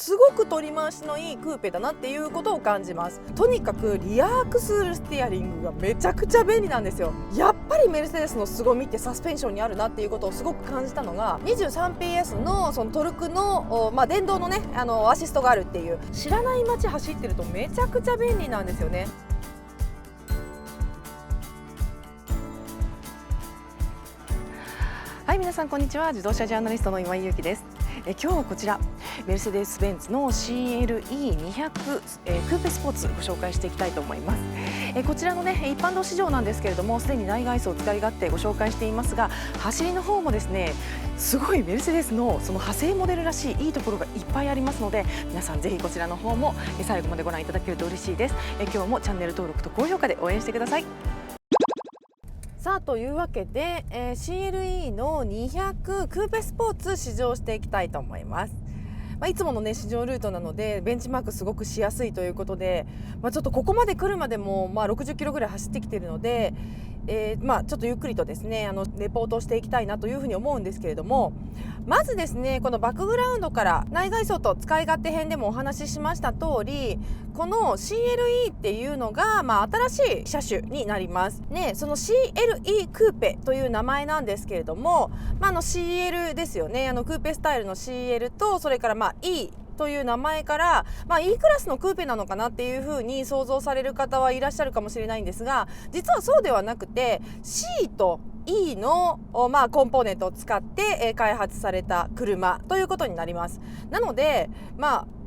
すごく取り回しのいいクーペだなっていうことを感じます。とにかくリアアクスルステアリングがめちゃくちゃ便利なんですよ。やっぱりメルセデスの凄みってサスペンションにあるなっていうことをすごく感じたのが 23PS のそのトルクの、電動のねアシストがあるっていう、知らない街走ってるとめちゃくちゃ便利なんですよね。はい、皆さんこんにちは。自動車ジャーナリストの今井優希です。今日はこちらメルセデス・ベンツの CLE200、クーペスポーツご紹介していきたいと思います。こちらのね一般道市場なんですけれども、すでに内外装を使い勝手ご紹介していますが、走りの方もですねすごいメルセデスのその派生モデルらしいいいところがいっぱいありますので、皆さんぜひこちらの方も最後までご覧いただけると嬉しいです。今日もチャンネル登録と高評価で応援してください。さあというわけで、CLE の200クーペスポーツ試乗していきたいと思います。いつものね試乗ルートなのでベンチマークすごくしやすいということで、ちょっとここまで来るまでも60キロぐらい走ってきているので、ちょっとゆっくりとですねレポートをしていきたいなというふうに思うんですけれども、まずですねこのバックグラウンドから内外装と使い勝手編でもお話ししました通り、この CLE っていうのが、新しい車種になりますね。その CLE クーペという名前なんですけれども、CL ですよね。クーペスタイルの CL と、それからEという名前から、E クラスのクーペなのかなっていうふうに想像される方はいらっしゃるかもしれないんですが、実はそうではなくて C とE の、コンポーネントを使って、開発された車ということになります。なので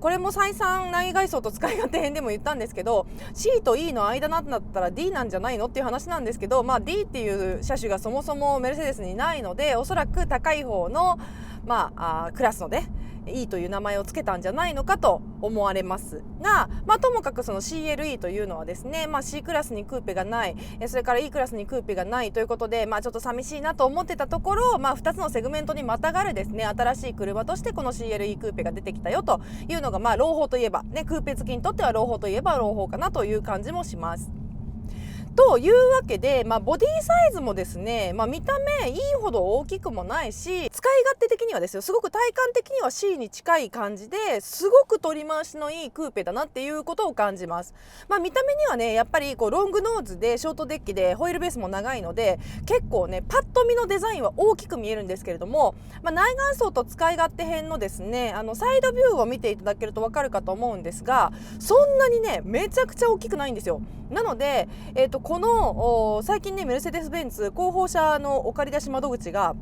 これも再三内外装と使い勝手編でも言ったんですけど、 C と E の間なんだったら D なんじゃないのっていう話なんですけど、D っていう車種がそもそもメルセデスにないので、おそらく高い方の、クラスのねE という名前をつけたんじゃないのかと思われますが、ともかくその CLE というのはですね、C クラスにクーペがない、それから E クラスにクーペがないということで、ちょっと寂しいなと思ってたところ、2つのセグメントにまたがるですね新しい車としてこの CLE クーペが出てきたよというのが、朗報といえばね、クーペ好きにとっては朗報といえば朗報かなという感じもします。というわけで、ボディサイズもですね、見た目いいほど大きくもないし、使い勝手的にはですよ、すごく体感的には C に近い感じですごく取り回しのいいクーペだなっていうことを感じます。見た目にはねやっぱりロングノーズでショートデッキでホイールベースも長いので、結構ねパッと見のデザインは大きく見えるんですけれども、内外装と使い勝手編のですねサイドビューを見ていただけると分かるかと思うんですが、そんなにねめちゃくちゃ大きくないんですよ。なので、この最近ねメルセデス・ベンツ後方車のお借り出し窓口が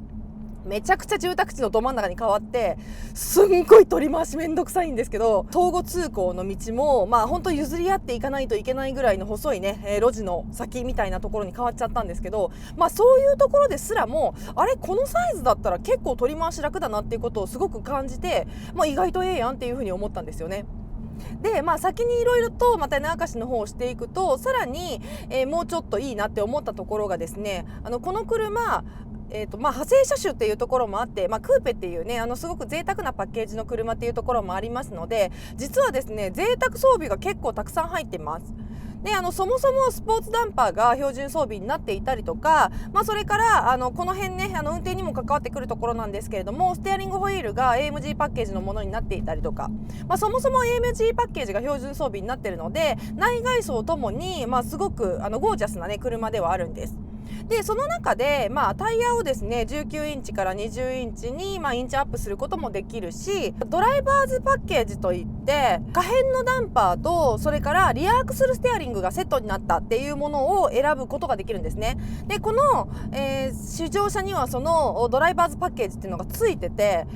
めちゃくちゃ住宅地のど真ん中に変わって、すんごい取り回しめんどくさいんですけど、相互通行の道も本当譲り合っていかないといけないぐらいの細いね、路地の先みたいなところに変わっちゃったんですけど、そういうところですらもこのサイズだったら結構取り回し楽だなっていうことをすごく感じて、意外とええやんっていうふうに思ったんですよね。で先にいろいろとまた種明かしの方をしていくと、さらに、もうちょっといいなって思ったところがですね、この車派生車種っていうところもあって、クーペっていうねすごく贅沢なパッケージの車っていうところもありますので、実はですね贅沢装備が結構たくさん入ってます。でそもそもスポーツダンパーが標準装備になっていたりとか、それからこの辺ね運転にも関わってくるところなんですけれども、ステアリングホイールが AMG パッケージのものになっていたりとか、そもそも AMG パッケージが標準装備になっているので、内外装ともに、すごくゴージャスな、ね、車ではあるんです。でその中で、タイヤをですね19インチから20インチに、インチアップすることもできるし、ドライバーズパッケージといって可変のダンパーと、それからリアアクスルステアリングがセットになったっていうものを選ぶことができるんですね。でこの、試乗車にはそのドライバーズパッケージっていうのがついてて、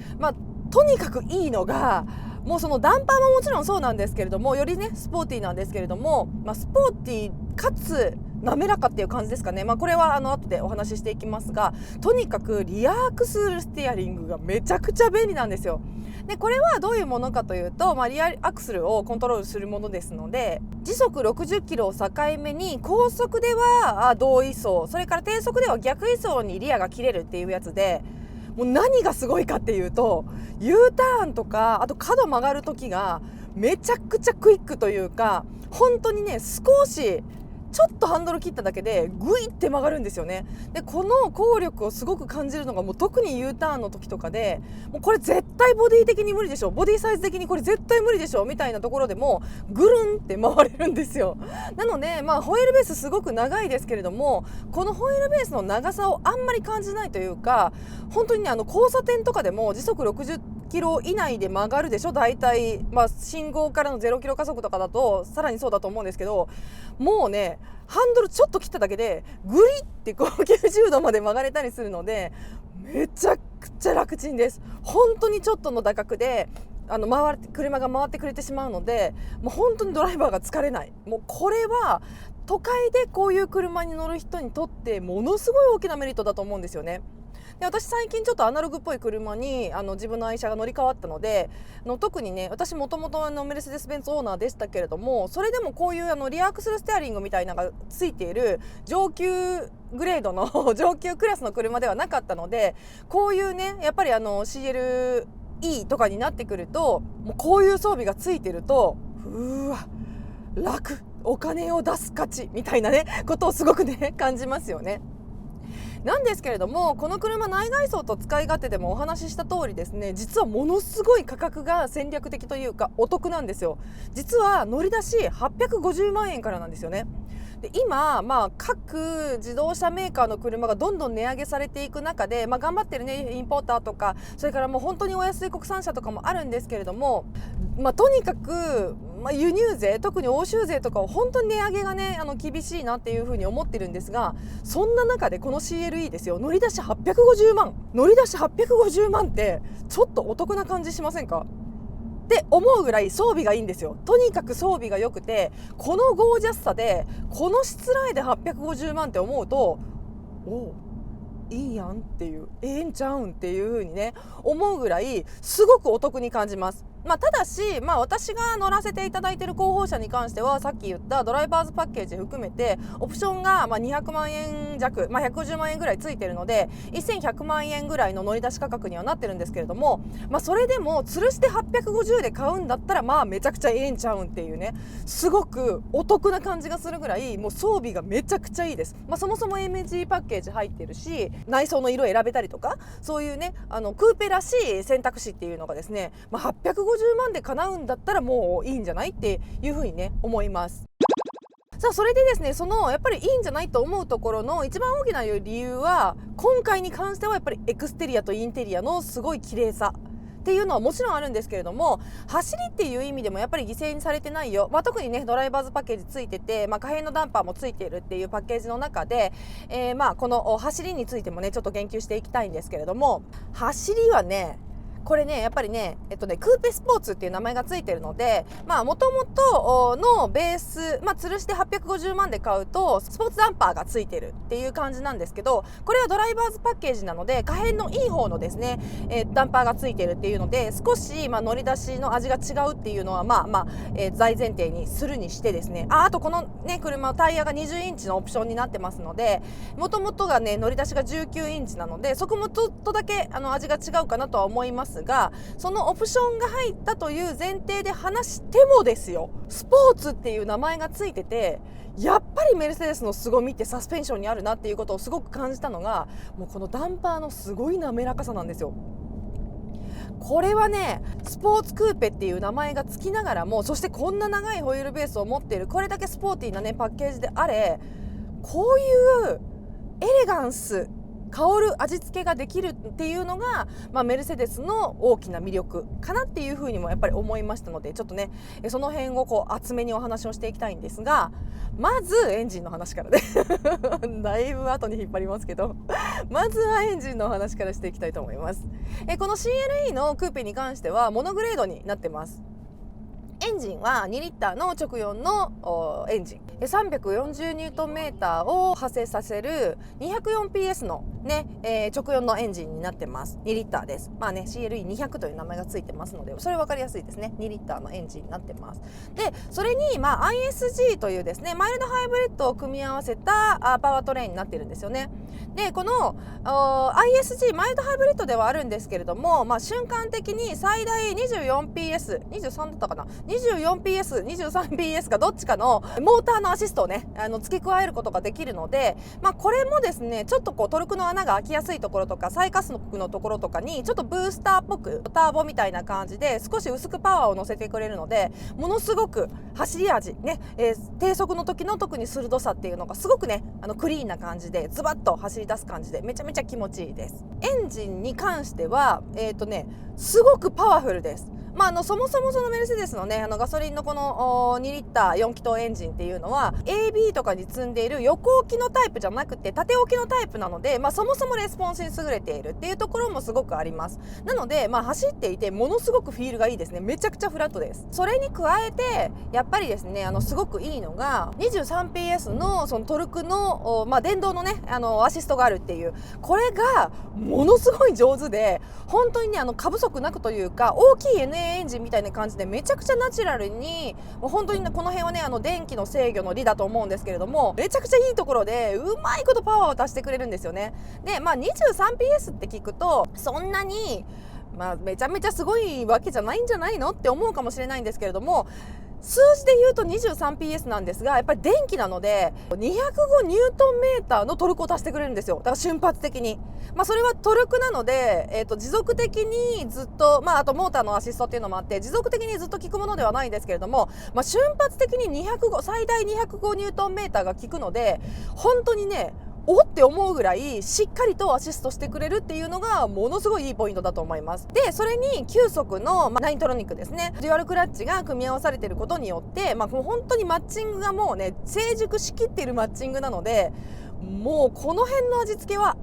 とにかくいいのが、もうそのダンパーももちろんそうなんですけれども、よりねスポーティーなんですけれども、スポーティーかつ滑らかっていう感じですかね。これは後でお話ししていきますが、とにかくリアアクスルステアリングがめちゃくちゃ便利なんですよ。でこれはどういうものかというと、リアアクスルをコントロールするものですので、時速60キロを境目に高速では同位相、それから低速では逆位相にリアが切れるっていうやつで、もう何がすごいかっていうと U ターンとかあと角曲がる時がめちゃくちゃクイックというか、本当にね少しちょっとハンドル切っただけでグイって曲がるんですよね。でこの効力をすごく感じるのがもう特に U ターンの時とかで、もうこれ絶対ボディ的に無理でしょ、ボディサイズ的にこれ絶対無理でしょみたいなところでもぐるんって回れるんですよ。なのでホイールベースすごく長いですけれども、このホイールベースの長さをあんまり感じないというか、本当にね交差点とかでも時速60キロ以内で曲がるでしょ大体、信号からの0キロ加速とかだとさらにそうだと思うんですけど、もうねハンドルちょっと切っただけでグリってこう90度まで曲がれたりするので、めちゃくちゃ楽ちんです。本当にちょっとの打角で車が回ってくれてしまうので、もう本当にドライバーが疲れない。もうこれは都会でこういう車に乗る人にとってものすごい大きなメリットだと思うんですよね。で私最近ちょっとアナログっぽい車に自分の愛車が乗り換わったので、特にね私もともとメルセデス・ベンツオーナーでしたけれども、それでもこういうリアアクセルステアリングみたいなのがついている上級グレードの上級クラスの車ではなかったので、こういうねやっぱりCLE とかになってくると、もうこういう装備がついてるとうわ楽、お金を出す価値みたいなねことをすごくね感じますよね。なんですけれども、この車内外装と使い勝手でもお話しした通りですね、実はものすごい価格が戦略的というかお得なんですよ。実は乗り出し850万円からなんですよね。で今、各自動車メーカーの車がどんどん値上げされていく中で、頑張ってるねインポーターとか、それからもう本当にお安い国産車とかもあるんですけれども、とにかく、輸入税、特に欧州税とかを本当に値上げがね厳しいなっていうふうに思ってるんですが、そんな中でこの CLE ですよ、乗り出し850万、乗り出し850万ってちょっとお得な感じしませんかって思うぐらい装備がいいんですよ。とにかく装備が良くて、このゴージャスさでこのしつらいで850万って思うと、おいいやんっていう、ええんちゃうんっていう風にね思うぐらいすごくお得に感じます。ただし、私が乗らせていただいている広報車に関しては、さっき言ったドライバーズパッケージ含めてオプションが200万円弱、150万円ぐらいついているので1100万円ぐらいの乗り出し価格にはなってるんですけれども、それでも吊るして850で買うんだったらめちゃくちゃええんちゃうんっていうね、すごくお得な感じがするぐらいもう装備がめちゃくちゃいいです。そもそも MG パッケージ入ってるし、内装の色選べたりとか、そういうねクーペらしい選択肢っていうのがですね、850万で叶うんだったらもういいんじゃないっていうふうにね思います。さあそれでですね、やっぱりいいんじゃないと思うところの一番大きな理由は、今回に関してはやっぱりエクステリアとインテリアのすごい綺麗さっていうのはもちろんあるんですけれども、走りっていう意味でもやっぱり犠牲にされてないよ。特にねドライバーズパッケージついてて、可変のダンパーもついているっていうパッケージの中で、この走りについてもねちょっと言及していきたいんですけれども、走りはねこれねやっぱりねクーペスポーツっていう名前がついてるので、もともとのベース、吊るして850万で買うとスポーツダンパーがついてるっていう感じなんですけど、これはドライバーズパッケージなので可変のいい方のですね、ダンパーがついてるっていうので、少し乗り出しの味が違うっていうのは大前提にするにしてですね、あとこのね車タイヤが20インチのオプションになってますので、もともとがね乗り出しが19インチなので、そこもちょっとだけ味が違うかなとは思いますが、そのオプションが入ったという前提で話してもですよ、スポーツっていう名前がついてて、やっぱりメルセデスの凄みってサスペンションにあるなっていうことをすごく感じたのが、もうこのダンパーのすごい滑らかさなんですよ。これはねスポーツクーペっていう名前がつきながらも、そしてこんな長いホイールベースを持っている、これだけスポーティーなねパッケージであれ、こういうエレガンス香る味付けができるっていうのが、メルセデスの大きな魅力かなっていうふうにもやっぱり思いましたので、ちょっとねその辺を厚めにお話をしていきたいんですが、まずエンジンの話からねだいぶ後に引っ張りますけどまずはエンジンの話からしていきたいと思います。この CLE のクーペに関してはモノグレードになってます。エンジンは2リッターの直4のエンジン、340ニュートンメーターを発生させる 204PS のね、直4のエンジンになってます。2リッターです。まあね CLE200 という名前がついてますので、それ分かりやすいですね。2リッターのエンジンになってます。でそれに、まあ、ISG というですねマイルドハイブリッドを組み合わせたパワートレインになっているんですよね。でこの ISG マイルドハイブリッドではあるんですけれども、まあ、瞬間的に最大 24PS23 だったかな 24PS23PS かどっちかのモーターのアシストをね付け加えることができるので、まあ、これもですねちょっとこうトルクの穴が開きやすいところとか最下速のところとかにちょっとブースターっぽくターボみたいな感じで少し薄くパワーを乗せてくれるので、ものすごく走り味ね、低速の時の特に鋭さっていうのがすごくねクリーンな感じでズバッと走り出す感じでめちゃめちゃ気持ちいいです。エンジンに関してはすごくパワフルです。まあ、そもそもそのメルセデスのねガソリンのこの2リッター4気筒エンジンっていうのは AB とかに積んでいる横置きのタイプじゃなくて縦置きのタイプなので、まあ、そもそもレスポンスに優れているっていうところもすごくあります。なので、まあ、走っていてものすごくフィールがいいですね。めちゃくちゃフラットです。それに加えてやっぱりですねすごくいいのが 23PS のそのトルクの、まあ、電動のねアシストがあるっていう、これがものすごい上手で本当にね過不足なくというか大きい NA エンジンみたいな感じでめちゃくちゃナチュラルに、もう本当に、ね、この辺はね電気の制御の利だと思うんですけれども、めちゃくちゃいいところでうまいことパワーを足してくれるんですよね。で、まあ、23PS って聞くとそんなに、まあ、めちゃめちゃすごいわけじゃないんじゃないのって思うかもしれないんですけれども、数字で言うと 23PS なんですが、やっぱり電気なので205ニュートンメーターのトルクを足してくれるんですよ。だから瞬発的に、まあ、それはトルクなので、持続的にずっと、まあ、あとモーターのアシストっていうのもあって持続的にずっと効くものではないんですけれども、まあ、瞬発的に最大205ニュートンメーターが効くので本当にねおって思うぐらいしっかりとアシストしてくれるっていうのがものすごいいいポイントだと思います。でそれに9速のナイントロニックですね、デュアルクラッチが組み合わされていることによって、まあ、もう本当にマッチングがもうね成熟しきっているマッチングなので、もうこの辺の味付けは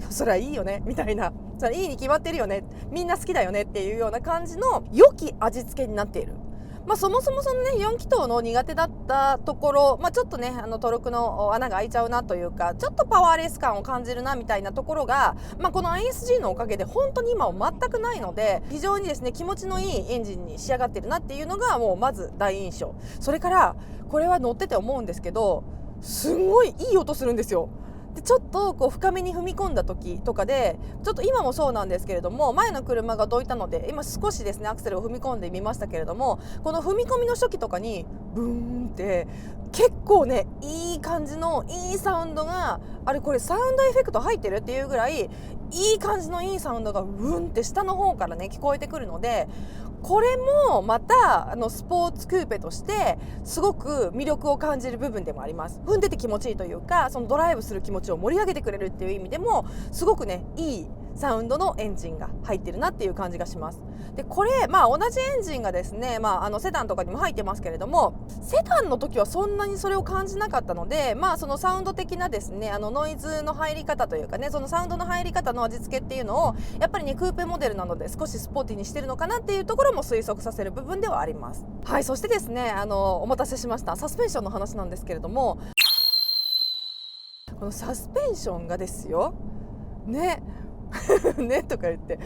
それはいいよねみたいな、それいいに決まってるよね、みんな好きだよねっていうような感じの良き味付けになっている。まあ、そもそもそのね4気筒の苦手だったところ、まあ、ちょっとねトルクの穴が開いちゃうなというかちょっとパワーレス感を感じるなみたいなところが、まあ、この ISG のおかげで本当に今は全くないので、非常にですね気持ちのいいエンジンに仕上がってるなっていうのがもうまず第一印象。それからこれは乗ってて思うんですけど、すんごいいい音するんですよ。でちょっとこう深めに踏み込んだ時とかで、ちょっと今もそうなんですけれども、前の車がどいたので今少しですねアクセルを踏み込んでみましたけれども、この踏み込みの初期とかにブーンって結構ねいい感じのいいサウンドがあれ、これサウンドエフェクト入ってるっていうぐらいいい感じのいいサウンドがブーンって下の方からね聞こえてくるので、これもまたスポーツクーペとしてすごく魅力を感じる部分でもあります。踏んでて気持ちいいというか、そのドライブする気持ちを盛り上げてくれるっていう意味でもすごくねいいサウンドのエンジンが入ってるなっていう感じがします。でこれ、まあ、同じエンジンがですね、まあ、セダンとかにも入ってますけれども、セダンの時はそんなにそれを感じなかったので、まあ、そのサウンド的なですねノイズの入り方というかね、そのサウンドの入り方の味付けっていうのをやっぱりねクーペモデルなので少しスポーティーにしてるのかなっていうところも推測させる部分ではあります。はい、そしてですねお待たせしましたサスペンションの話なんですけれども、このサスペンションがですよねねとか言って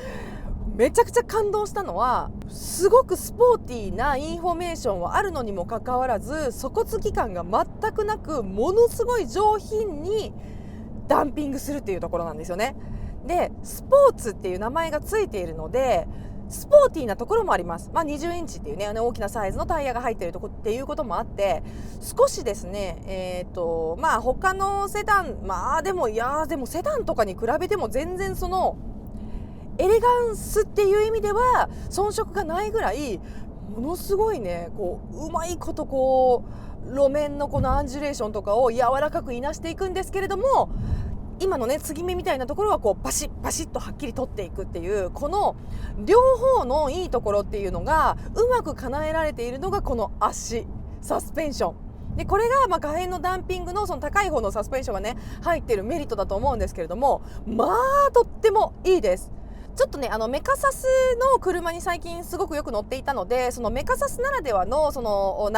めちゃくちゃ感動したのは、すごくスポーティーなインフォメーションはあるのにもかかわらず底付き感が全くなく、ものすごい上品にダンピングするっていうところなんですよね。でスポーツっていう名前がついているのでスポーティーなところもあります。まあ、20インチっていうね大きなサイズのタイヤが入っているとこっていうこともあって、少しですねまあ他のセダン、まあでもセダンとかに比べても全然そのエレガンスっていう意味では遜色がないぐらい、ものすごいねこううまいことこう路面のこのアンジュレーションとかを柔らかくいなしていくんですけれども、今のね継ぎ目みたいなところはこうバシッバシッとはっきり取っていくっていう、この両方のいいところっていうのがうまく叶えられているのがこの足サスペンションで、これがまあ外縁のダンピングのその高い方のサスペンションがね入っているメリットだと思うんですけれども、まあとってもいいです。ちょっとねメカサスの車に最近すごくよく乗っていたので、そのメカサスならではのその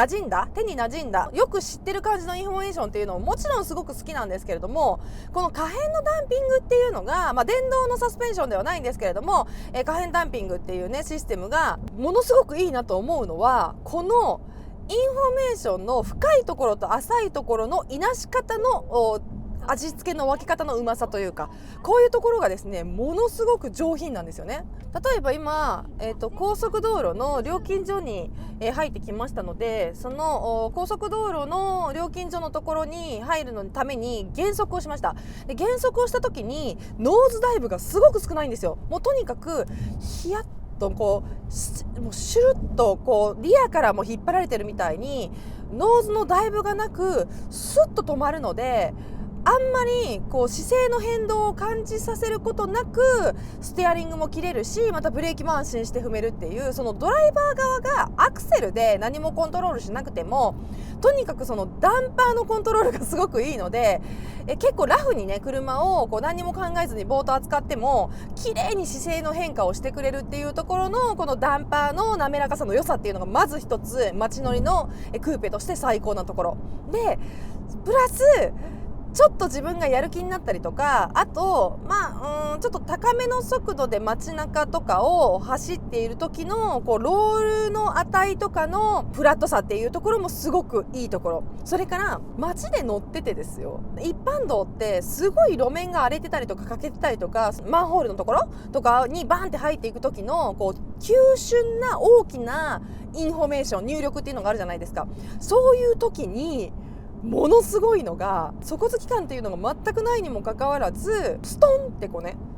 手に馴染んだよく知ってる感じのインフォメーションっていうのももちろんすごく好きなんですけれども、この可変のダンピングっていうのが、電動のサスペンションではないんですけれども、可変ダンピングっていうねシステムがものすごくいいなと思うのは、このインフォメーションの深いところと浅いところのいなし方の味付けの分け方のうまさというか、こういうところがですねものすごく上品なんですよね。例えば今、高速道路の料金所に、入ってきましたので、その高速道路の料金所のところに入るのために減速をしました。で減速をした時にノーズダイブがすごく少ないんですよ。もうとにかくヒヤッともうシュルッとリアからも引っ張られてるみたいにノーズのダイブがなくスッと止まるので、あんまり姿勢の変動を感じさせることなくステアリングも切れるし、またブレーキも安心して踏めるっていう、そのドライバー側がアクセルで何もコントロールしなくてもとにかくそのダンパーのコントロールがすごくいいので、結構ラフにね車を何も考えずにボート扱っても綺麗に姿勢の変化をしてくれるっていうところのこのダンパーの滑らかさの良さっていうのがまず一つ街乗りのクーペとして最高なところで、プラスちょっと自分がやる気になったりとか、あとちょっと高めの速度で街中とかを走っている時のロールの値とかのフラットさっていうところもすごくいいところ。それから街で乗っててですよ、一般道ってすごい路面が荒れてたりとか欠けてたりとか、マンホールのところとかにバンって入っていく時の急峻な大きなインフォメーション入力っていうのがあるじゃないですか。そういう時にものすごいのが底付き感っていうのが全くないにもかかわらず、ストンって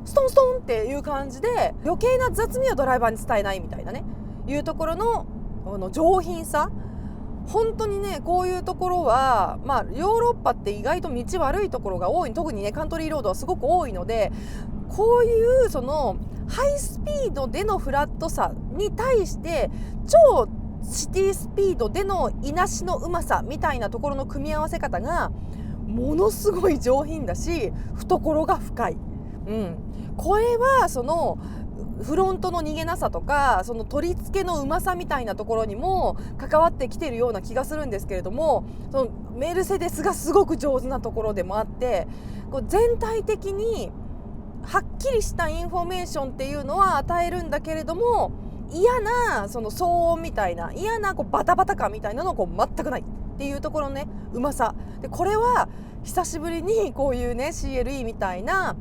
ストンストンっていう感じで余計な雑味をドライバーに伝えないみたいなねいうところの上品さ。本当にねこういうところはヨーロッパって意外と道悪いところが多い、特にねカントリーロードはすごく多いので、こういうそのハイスピードでのフラットさに対して超シティスピードでのいなしのうまさみたいなところの組み合わせ方がものすごい上品だし、懐が深い、これはそのフロントの逃げなさとかその取り付けのうまさみたいなところにも関わってきているような気がするんですけれども、そのメルセデスがすごく上手なところでもあって、全体的にはっきりしたインフォメーションっていうのは与えるんだけれども、嫌なその騒音みたいな嫌なバタバタ感みたいなの全くないっていうところのねうまさで、これは久しぶりにこういうね CLE みたいな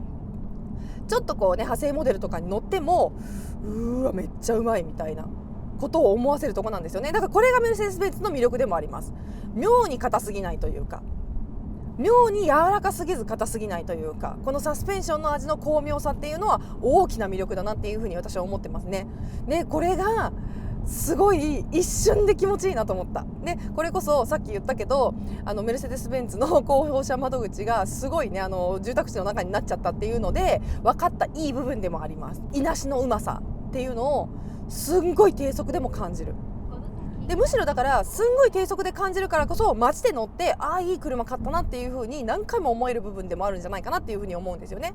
ちょっと派生モデルとかに乗ってもめっちゃうまいみたいなことを思わせるところなんですよね。だからこれがメルセデス・ベンツの魅力でもあります。妙に硬すぎないというか、妙に柔らかすぎず硬すぎないというか、このサスペンションの味の巧妙さっていうのは大きな魅力だなっていうふうに私は思ってますね。でこれがすごい一瞬で気持ちいいなと思った。でこれこそさっき言ったけどメルセデス・ベンツの広報車窓口がすごいね住宅地の中になっちゃったっていうので分かったいい部分でもあります。いなしのうまさっていうのをすんごい低速でも感じる。でむしろだからすんごい低速で感じるからこそ街で乗っていい車買ったなっていう風に何回も思える部分でもあるんじゃないかなっていう風に思うんですよね。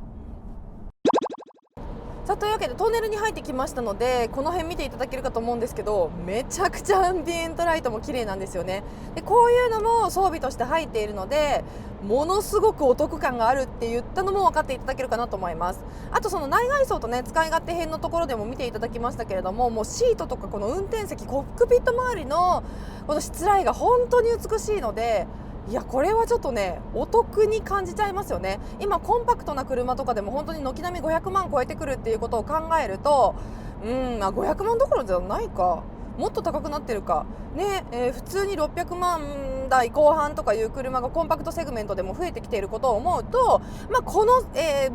さあというわけでトンネルに入ってきましたので、この辺見ていただけるかと思うんですけど、めちゃくちゃアンビエントライトも綺麗なんですよね。でこういうのも装備として入っているのでものすごくお得感があるって言ったのも分かっていただけるかなと思います。あとその内外装とね使い勝手編のところでも見ていただきましたけれども、もうシートとかこの運転席コックピット周りのこのしつらいが本当に美しいので、いやこれはちょっとねお得に感じちゃいますよね。今コンパクトな車とかでも本当に軒並み500万超えてくるっていうことを考えると500万どころじゃないか、もっと高くなってるかね、普通に600万台後半とかいう車がコンパクトセグメントでも増えてきていることを思うと、この、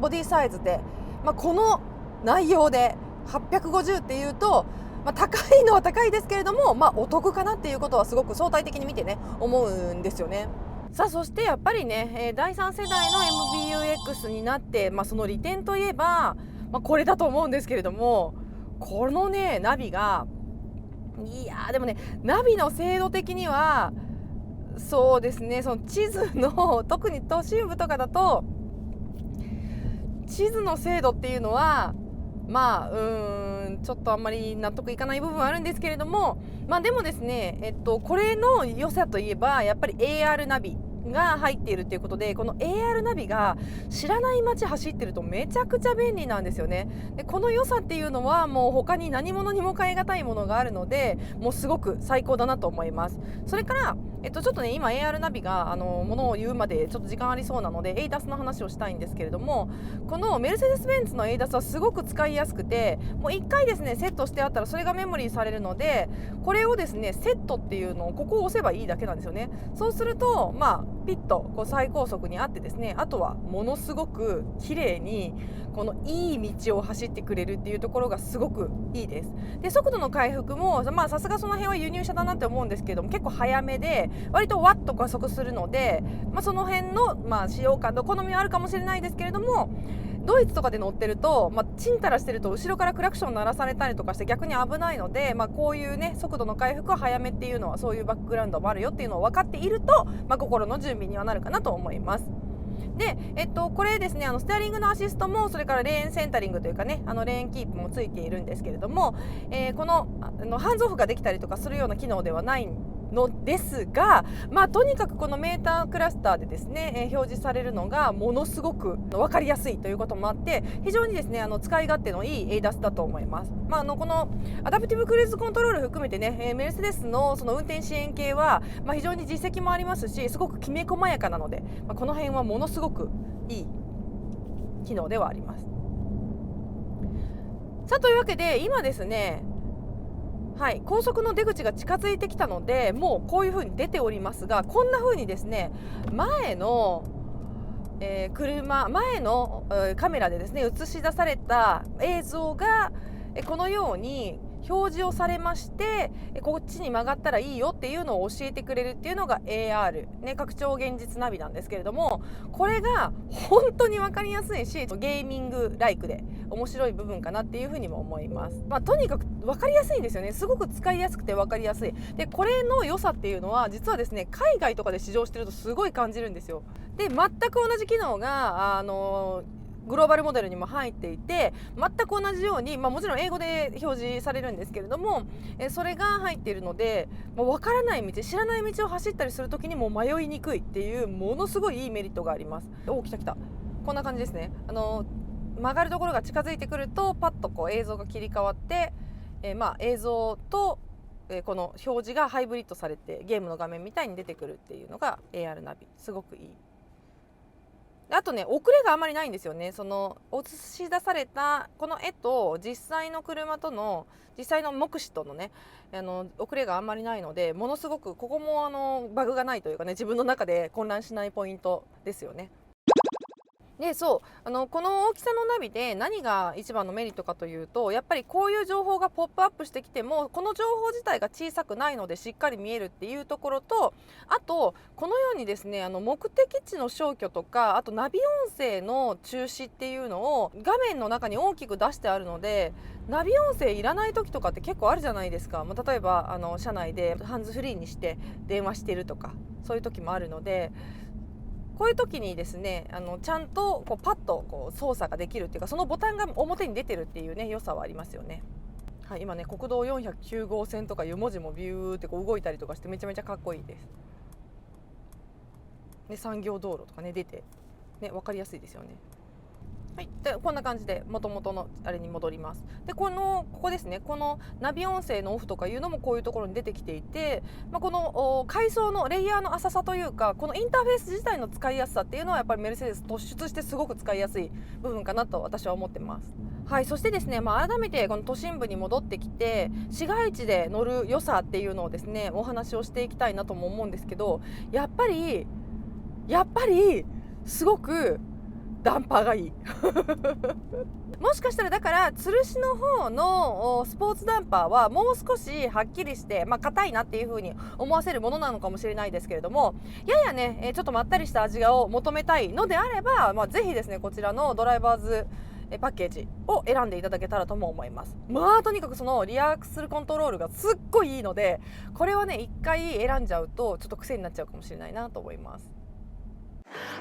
ボディサイズで、この内容で850っていうと、高いのは高いですけれども、お得かなっていうことはすごく相対的に見てね思うんですよね。さあそしてやっぱりね、第3世代の MBUX になって、その利点といえば、これだと思うんですけれども、このねナビがでもねナビの精度的にはそうですね、その地図の特に都心部とかだと地図の精度っていうのはちょっとあんまり納得いかない部分はあるんですけれども、でもですね、これの良さといえばやっぱり AR ナビが入っているということで、この AR ナビが知らない街走ってるとめちゃくちゃ便利なんですよね。でこの良さっていうのはもう他に何物にも代え難いものがあるので、もうすごく最高だなと思います。それからちょっとね、今 AR ナビがものを言うまでちょっと時間ありそうなので ADAS の話をしたいんですけれども、このメルセデス・ベンツの ADAS はすごく使いやすくて、もう1回ですねセットしてあったらそれがメモリーされるので、これをですねセットっていうのをここを押せばいいだけなんですよね。そうするとピッとこう最高速にあってですね、あとはものすごく綺麗にこのいい道を走ってくれるっていうところがすごくいいです。で速度の回復もさすがその辺は輸入車だなって思うんですけども、結構早めで割とワッと加速するので、その辺の使用感と好みはあるかもしれないですけれども、ドイツとかで乗ってると、チンタラしてると後ろからクラクション鳴らされたりとかして逆に危ないので、こういうね速度の回復は早めっていうのはそういうバックグラウンドもあるよっていうのを分かっていると、心の準備にはなるかなと思います。で、これですね、ステアリングのアシストも、それからレーンセンタリングというかね、レーンキープもついているんですけれども、このハンズオフができたりとかするような機能ではないのですが、とにかくこのメータークラスターでですね、表示されるのがものすごく分かりやすいということもあって、非常にですね使い勝手のいい ADAS だと思います。このアダプティブクルーズコントロール含めてね、メルセデスのその運転支援系は、非常に実績もありますし、すごくきめ細やかなので、この辺はものすごくいい機能ではあります。さあ、というわけで今ですね、高速の出口が近づいてきたので、もうこういう風に出ておりますが、こんな風にですね前の、前のカメラでですね映し出された映像がこのように表示をされまして、こっちに曲がったらいいよっていうのを教えてくれるっていうのが AR、拡張現実ナビなんですけれども、これが本当に分かりやすいし、ゲーミングライクで面白い部分かなっていうふうにも思います。とにかく分かりやすいんですよね。すごく使いやすくて分かりやすい。でこれの良さっていうのは実はですね、海外とかで試乗してるとすごい感じるんですよ。で全く同じ機能がグローバルモデルにも入っていて、全く同じように、もちろん英語で表示されるんですけれども、それが入っているので、分からない道、知らない道を走ったりする時にも迷いにくいっていうものすごいいいメリットがあります。来たこんな感じですね。曲がるところが近づいてくるとパッとこう映像が切り替わって、映像とこの表示がハイブリッドされてゲームの画面みたいに出てくるっていうのが AR ナビ、すごくいい。あとね、遅れがあまりないんですよね。その映し出されたこの絵と実際の車との実際の目視とのね遅れがあんまりないので、ものすごくここもバグがないというかね、自分の中で混乱しないポイントですよね。でこの大きさのナビで何が一番のメリットかというと、やっぱりこういう情報がポップアップしてきてもこの情報自体が小さくないのでしっかり見えるっていうところと、あとこのようにですね目的地の消去とか、あとナビ音声の中止っていうのを画面の中に大きく出してあるので、ナビ音声いらない時とかって結構あるじゃないですか。例えば車内でハンズフリーにして電話してるとか、そういう時もあるので、こういう時にですねちゃんとこうパッとこう操作ができるっていうか、そのボタンが表に出てるっていうね良さはありますよね。今ね国道409号線とかいう文字もビューってこう動いたりとかしてめちゃめちゃかっこいいです。で産業道路とかね出てね分かりやすいですよね。でこんな感じで元々のあれに戻ります。でここですね、このナビ音声のオフとかいうのもこういうところに出てきていて、この階層のレイヤーの浅さというか、このインターフェース自体の使いやすさっていうのはやっぱりメルセデス突出してすごく使いやすい部分かなと私は思ってます。そしてですね、改めてこの都心部に戻ってきて市街地で乗る良さっていうのをですねお話をしていきたいなとも思うんですけど、やっぱりすごくダンパーがいいもしかしたらだから吊るしの方のスポーツダンパーはもう少しはっきりして硬いなっていう風に思わせるものなのかもしれないですけれども、ややねちょっとまったりした味を求めたいのであれば、ぜひですねこちらのドライバーズパッケージを選んでいただけたらとも思います。とにかくそのリアクスルコントロールがすっごいいいので、これはね一回選んじゃうとちょっと癖になっちゃうかもしれないなと思います。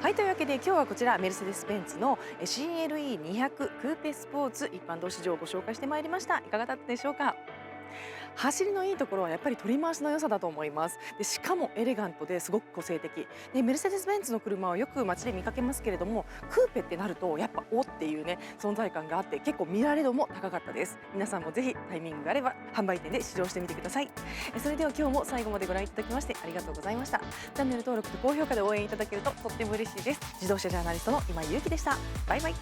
はい、というわけで今日はこちらメルセデス・ベンツの CLE200 クーペスポーツ一般道市場をご紹介してまいりました。いかがだったでしょうか。走りのいいところはやっぱり取り回しの良さだと思います。でしかもエレガントですごく個性的で、メルセデス・ベンツの車はよく街で見かけますけれども、クーペってなるとやっぱおっていうね存在感があって結構見られ度も高かったです。皆さんもぜひタイミングがあれば販売店で試乗してみてください。それでは今日も最後までご覧いただきましてありがとうございました。チャンネル登録と高評価で応援いただけるととっても嬉しいです。自動車ジャーナリストの今井ゆうきでした。バイバイ。